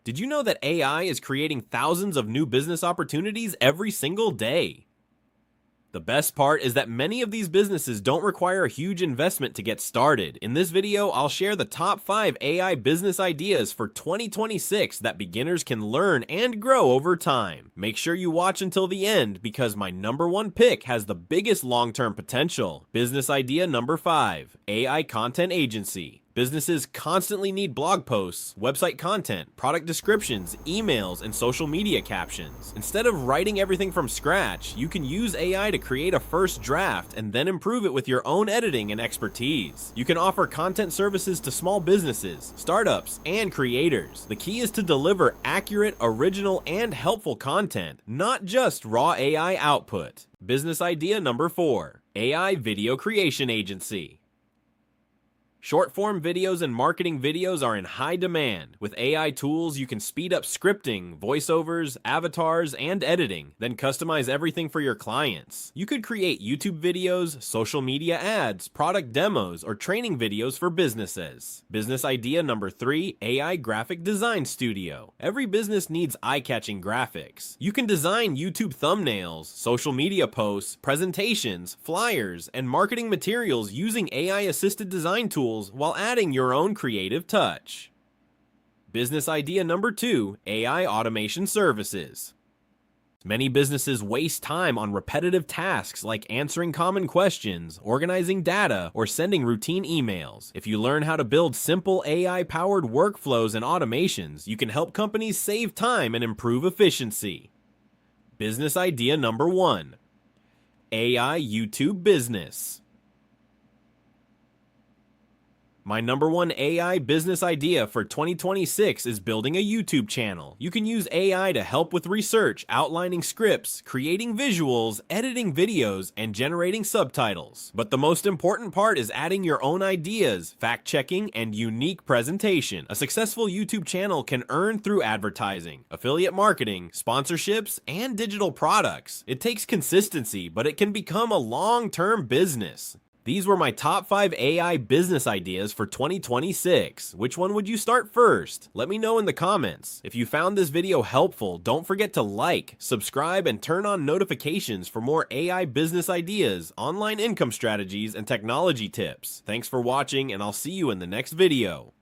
Did you know that AI is creating thousands of new business opportunities every single day? The best part is that many of these businesses don't require a huge investment to get started. In this video, I'll share the top 5 AI business ideas for 2026 that beginners can learn and grow over time. Make sure you watch until the end because my number 1 pick has the biggest long-term potential. Business idea number 5, AI content agency. Businesses constantly need blog posts, website content, product descriptions, emails, and social media captions. Instead of writing everything from scratch, you can use AI to create a first draft and then improve it with your own editing and expertise. You can offer content services to small businesses, startups, and creators. The key is to deliver accurate, original, and helpful content, not just raw AI output. Business idea number 4, AI video creation agency. Short-form videos and marketing videos are in high demand. With AI tools, you can speed up scripting, voiceovers, avatars, and editing, then customize everything for your clients. You could create YouTube videos, social media ads, product demos, or training videos for businesses. Business idea number 3, AI graphic design studio. Every business needs eye-catching graphics. You can design YouTube thumbnails, social media posts, presentations, flyers, and marketing materials using AI-assisted design tools while adding your own creative touch. Business idea number 2, AI automation services. Many businesses waste time on repetitive tasks like answering common questions, organizing data, or sending routine emails. If you learn how to build simple AI-powered workflows and automations, you can help companies save time and improve efficiency. Business idea number 1, AI YouTube business. My number 1 AI business idea for 2026 is building a YouTube channel. You can use AI to help with research, outlining scripts, creating visuals, editing videos, and generating subtitles. But the most important part is adding your own ideas, fact-checking, and unique presentation. A successful YouTube channel can earn through advertising, affiliate marketing, sponsorships, and digital products. It takes consistency, but it can become a long-term business. These were my top 5 AI business ideas for 2026. Which one would you start first? Let me know in the comments. If you found this video helpful, don't forget to like, subscribe, and turn on notifications for more AI business ideas, online income strategies, and technology tips. Thanks for watching, and I'll see you in the next video.